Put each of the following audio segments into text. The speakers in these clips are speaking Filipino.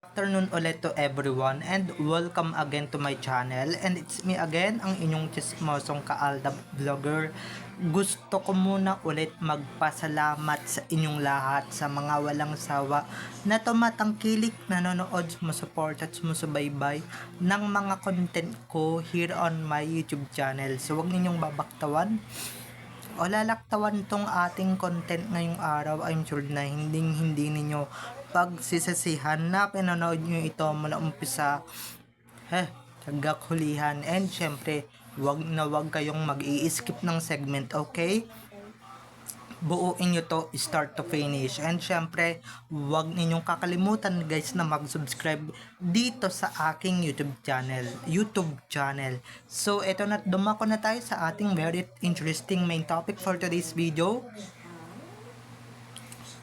Afternoon ulit to everyone and welcome again to my channel, and it's me again, ang inyong chismosong kaaldab vlogger. Gusto ko muna ulit magpasalamat sa inyong lahat sa mga walang sawa na tumatangkilik, nanonood, sumusuport at sumusubaybay ng mga content ko here on my YouTube channel. So huwag ninyong babaktawan o lalaktawan tong ating content ngayong araw. I'm sure na hindi ninyo pagsisisihan na pinanood nyo ito mula umpisa hanggang hulihan. And syempre, wag kayong mag-i-skip ng segment, okay? Buuin nyo to start to finish. And syempre, wag ninyong kakalimutan guys na mag-subscribe dito sa aking YouTube channel. So eto na, dumako na tayo sa ating very interesting main topic for today's video.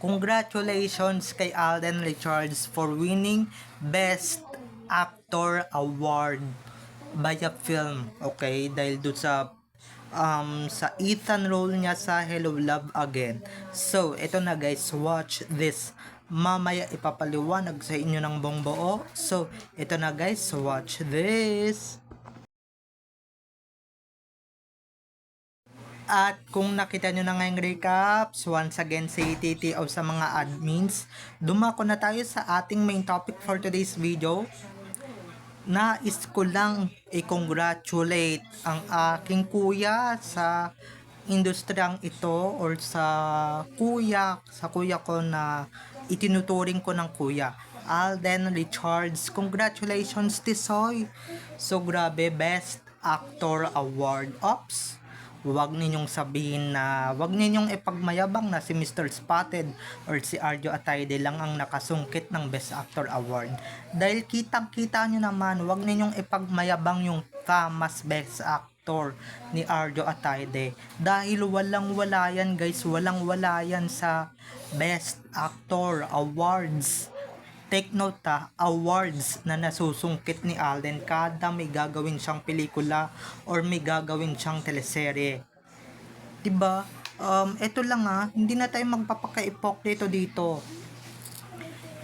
Congratulations kay Alden Richards for winning Best Actor Award by a film. Okay, dahil doon sa Ethan role niya sa Hello Love Again. So, ito na guys, watch this. Mamaya ipapaliwanag sa inyo ng buong buo. So, ito na guys, watch this. At kung nakita nyo na ngayong recaps, once again say TTO sa mga admins, dumako na tayo sa ating main topic for today's video. Nais ko lang i-congratulate ang aking kuya sa industriyang ito, or sa kuya ko na itinuturing ko ng kuya, Alden Richards. Congratulations, Tisoy! So grabe, Best Actor Award. Ops! Huwag ninyong sabihin na, huwag ninyong ipagmayabang na si Mr. Spotted or si Arjo Atayde lang ang nakasungkit ng Best Actor Award. Dahil kitang-kita nyo naman, huwag ninyong ipagmayabang yung famous Best Actor ni Arjo Atayde. Dahil walang-wala yan guys, walang-wala yan sa Best Actor Awards. Take note awards na nasusungkit ni Alden kada may gagawin siyang pelikula or may gagawin siyang teleserye. Diba? Ito lang hindi na tayo magpapaka-ipok dito.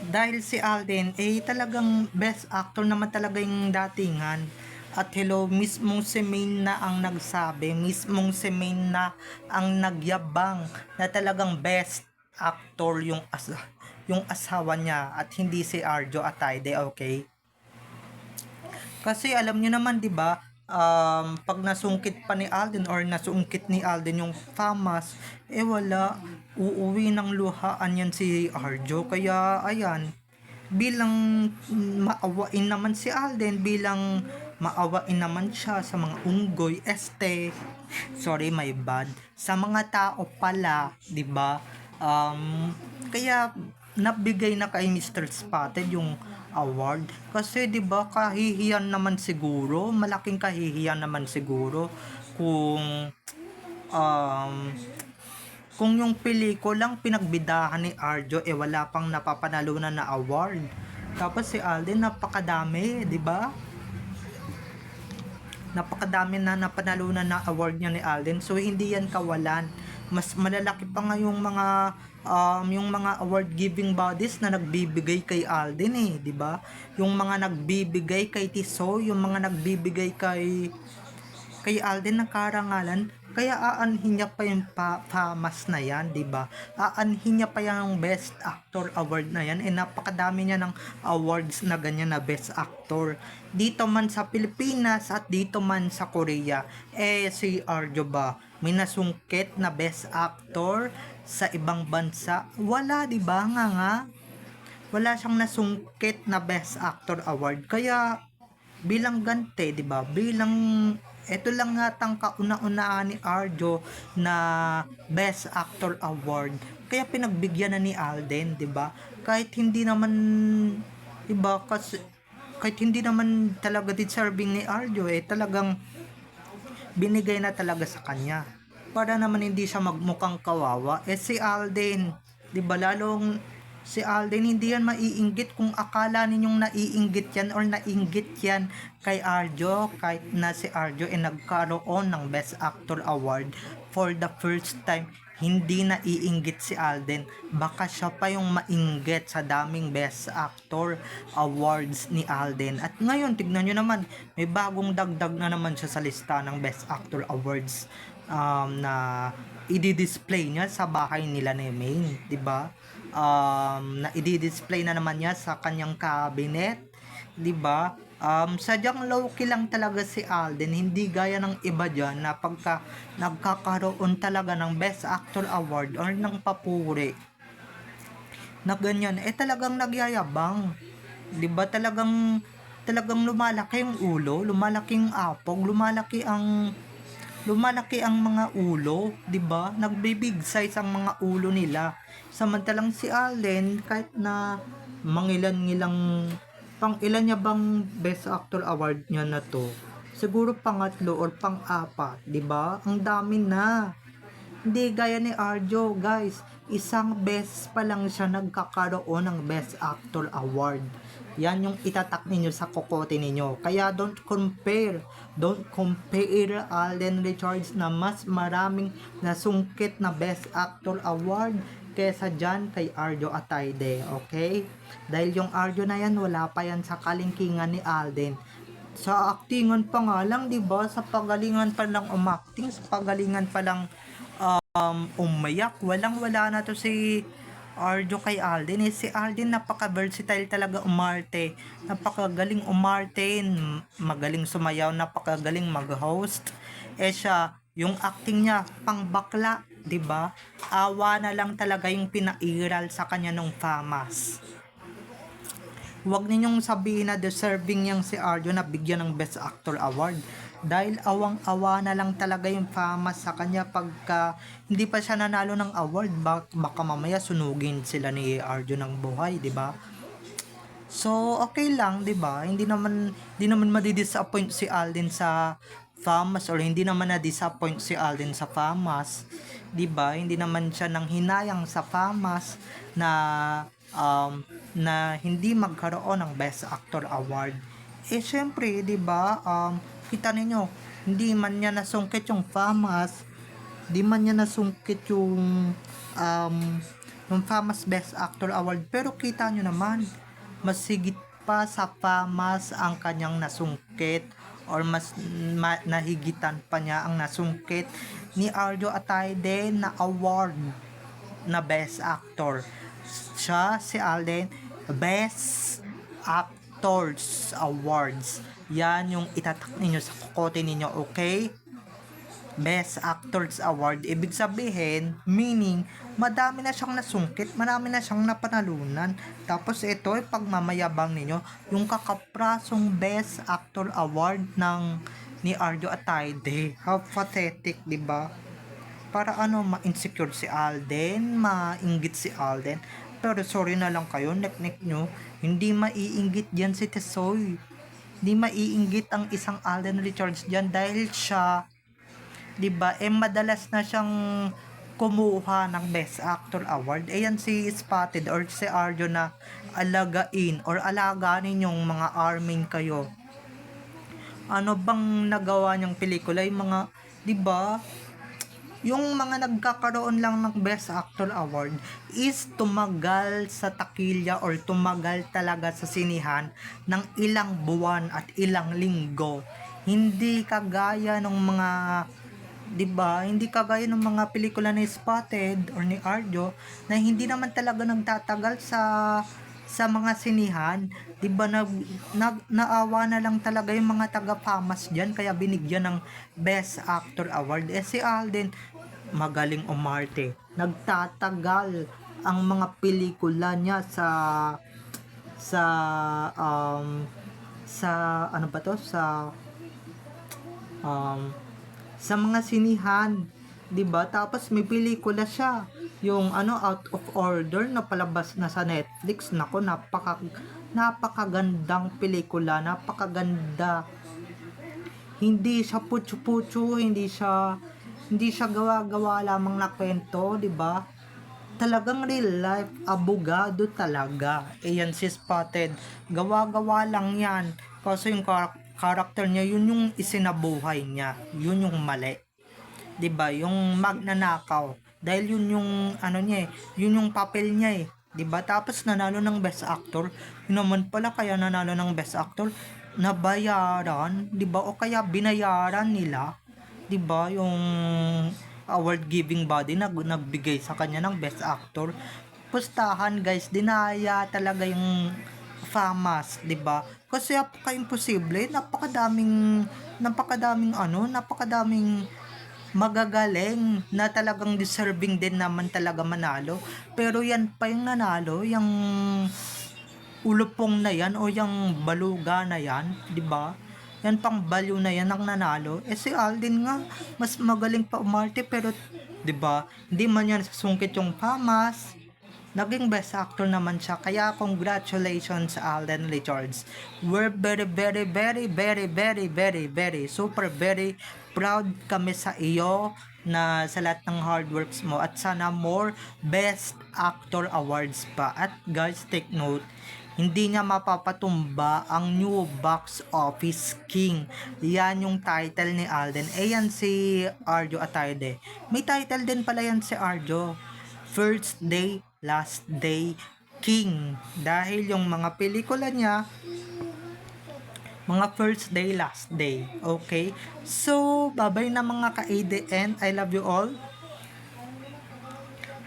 Dahil si Alden, talagang best actor naman talaga yung datingan. At hello, mismong si Maine na ang nagsabi, mismong si Maine na ang nagyabang na talagang best actor yung asawa niya at hindi si Arjo Atayde, okay? Kasi alam niyo naman 'di ba, pag nasungkit pa ni Alden or nasungkit ni Alden yung famas, wala, uuwi ng luhaan yan si Arjo. Kaya ayan, bilang maawain naman si Alden, bilang maawain naman siya sa mga unggoy, sorry, my bad, sa mga tao pala, 'di ba? Kaya nabigay na kay Mr. Spotted yung award kasi 'di ba, kahihiyan naman siguro, malaking kahihiyan naman siguro kung yung pelikulang pinagbidahan ni Arjo wala pang napapanalunan na award. Tapos si Alden napakadami, 'di ba? Napakadami na napanalunan na award niya ni Alden. So hindi yan kawalan. Mas malalaki pa nga yung mga award giving bodies na nagbibigay kay Alden, 'di ba? Yung mga nagbibigay kay Tisoy, yung mga nagbibigay kay Alden ng karangalan. Kaya aanhin niya pa yung famas na yan, 'di ba? Aanhin niya pa yung Best Actor Award na yan. Napakadami niya ng awards na ganyan na Best Actor. Dito man sa Pilipinas at dito man sa Korea. Si Arjo ba, may nasungkit na Best Actor sa ibang bansa? Wala, 'di ba? Nga. Wala siyang nasungkit na Best Actor Award. Kaya bilang gante, 'di ba? Ito lang natang kauna-unaan ni Arjo na Best Actor Award. Kaya pinagbigyan na ni Alden, 'di ba? Kahit hindi naman, 'di ba? Kasi kahit hindi naman talaga deserving ni Arjo, talagang binigay na talaga sa kanya. Para naman hindi siya magmukhang kawawa. Si Alden, 'di ba, lalong si Alden, hindi yan maiinggit. Kung akala ninyong naiinggit yan or nainggit yan kay Arjo, kahit na si Arjo nagkaroon ng Best Actor Award for the first time, hindi na iinggit si Alden. Baka siya pa yung mainggit sa daming Best Actor Awards ni Alden. At ngayon, tignan nyo naman, may bagong dagdag na naman siya sa lista ng Best Actor Awards na i-display niya sa bahay nila ni Maine, 'di ba? Na i-display na naman niya sa kanyang cabinet, 'di ba? Sadyang low-key lang talaga si Alden, hindi gaya ng iba dyan na pagka nagkakaroon talaga ng Best Actor Award or ng papuri na ganyan, talagang nagyayabang. 'Di ba? Talagang lumalaki yung ulo, lumalaki yung apog, lumalaki ang mga ulo, 'di ba? Nagbe-big size ang mga ulo nila. Samantalang si Allen, kahit na mangilan-ngilang, pang ilan niya bang Best Actor Award niya na to? Siguro pangatlo or pang-apat, 'di ba? Ang dami na. Hindi gaya ni Arjo, guys. Isang beses pa lang siya nagkakaroon ng Best Actor Award. Yan yung itatak ninyo sa kokote ninyo. Kaya don't compare. Don't compare Alden Richards na mas maraming nasungkit na Best Actor Award kesa dyan kay Arjo Atayde. Okay? Dahil yung Arjo na yan, wala pa yan sa kalingkingan ni Alden. Sa actingan pa nga lang, 'di ba? Sa pagalingan pa lang umacting, sa pagalingan pa lang umayak. Walang-wala na to si Arjo kay Alden. Si Alden napaka-versatile talaga umarte. Napakagaling umarte, magaling sumayaw, napakagaling mag-host. Siya, yung acting niya pang bakla, 'di ba? Awa na lang talaga yung pinairal sa kanya nung FAMAS. Huwag ninyong sabihin na deserving yang si Arjo na bigyan ng Best Actor Award. Dahil awang-awa na lang talaga yung FAMAS sa kanya pagka hindi pa siya nanalo ng award. Baka mamaya sunugin sila ni Arjo ng buhay, di ba? So, okay lang, di ba? Hindi naman madi-disappoint si Alden sa FAMAS or hindi naman na-disappoint si Alden sa FAMAS. Di ba? Hindi naman siya nang hinayang sa FAMAS na hindi magkaroon ng Best Actor Award. Syempre, 'di ba? Kita ninyo, hindi man niya nasungkit yung FAMAS, di man niya nasungkit yung FAMAS Best Actor Award, pero kita nyo naman, mas higit pa sa FAMAS ang kanyang nasungkit or mas nahigitan pa niya ang nasungkit ni Arjo Atayde na award na Best Actor. Siya, si Alden, Best Actors Awards. Yan yung itatak ninyo sa kokote ninyo, okay? Best Actors Award. Ibig sabihin, meaning, madami na siyang nasungkit, marami na siyang napanalunan. Tapos ito, pagmamayabang ninyo, yung kakaprasong Best Actor Award ni Arjo Atayde. How pathetic, di ba? Para ma-insecure si Alden, mainggit si Alden. Pero sorry na lang kayo, nek-nek nyo, hindi maiinggit yan si Tesoy. Hindi maiinggit ang isang Alden Richards dyan dahil siya, 'di ba? Madalas na siyang kumuha ng Best Actor Award. Yan si Spotted or si Arjo na alagain or alaga ninyong mga armin kayo. Ano bang nagawa niyang pelikula? Yung mga, 'di ba? Yung mga nagkakaroon lang ng Best Actor Award is tumagal sa takilya or tumagal talaga sa sinihan ng ilang buwan at ilang linggo. Hindi kagaya ng mga, 'di ba? Hindi kagaya ng mga pelikula ni Spotted or ni Arjo na hindi naman talaga nagtatagal sa mga sinihan, 'di ba? Naawa na lang talaga yung mga taga-FAMAS diyan kaya binigyan ng Best Actor Award. Si Alden magaling umarte. Nagtatagal ang mga pelikula niya sa ano ba to sa mga sinihan, 'di ba? Tapos may pelikula siya, yung Out of Order na palabas na sa Netflix. Nako, napakagandang pelikula, napakaganda. Hindi siya putyo-putyo, hindi siya gawa-gawa lamang na kwento, 'di ba? Talagang real life, abogado talaga. Yan si Spotted. Gawa-gawa lang yan. Kasi yung karakter niya, yun yung isinabuhay niya. Yun yung mali. 'Di ba? Yung magnanakaw. dahil yun yung ano niya eh, yun yung papel niya eh. 'Di ba? Tapos nanalo ng Best Actor. Yun naman pala kaya nanalo ng Best Actor, nabayaran, 'di ba? O kaya binayaran nila, 'di ba? Yung award giving body na nagbigay sa kanya ng Best Actor. Pustahan guys, dinaya talaga yung FAMAS, 'di ba? Kasi napaka-imposible, napakadaming magagaling na talagang deserving din naman talaga manalo. Pero yan pa yung nanalo, yung ulupong na yan o yung baluga na yan, 'di ba? Yan pang baliw na yan ang nanalo. Eh si Alden nga mas magaling pa umarte pero 'di ba? Hindi man yan sasungkit yung FAMAS. Naging best actor naman siya. Kaya congratulations Alden Richards. We're very super very proud kami sa iyo na sa lahat ng hard works mo at sana more best actor awards pa. At guys, take note, hindi niya mapapatumba ang new box office king. Yan yung title ni Alden. Eh yan si Arjo Atayde. May title din pala yan si Arjo. First Day, Last Day, King. Dahil yung mga pelikula niya, mga first day, last day. Okay? So, bye-bye na mga ka-ADN. I love you all.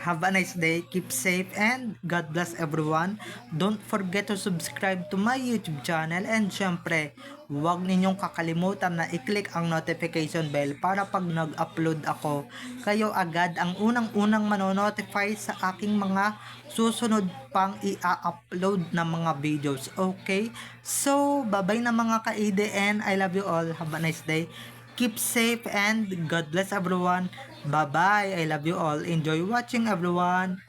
Have a nice day, keep safe, and God bless everyone. Don't forget to subscribe to my YouTube channel, and syempre, huwag ninyong kakalimutan na i-click ang notification bell para pag nag-upload ako, kayo agad ang unang-unang manonotify sa aking mga susunod pang i-upload na mga videos. Okay? So, bye-bye na mga ka-ADN. I love you all. Have a nice day. Keep safe and God bless everyone. Bye-bye. I love you all. Enjoy watching everyone.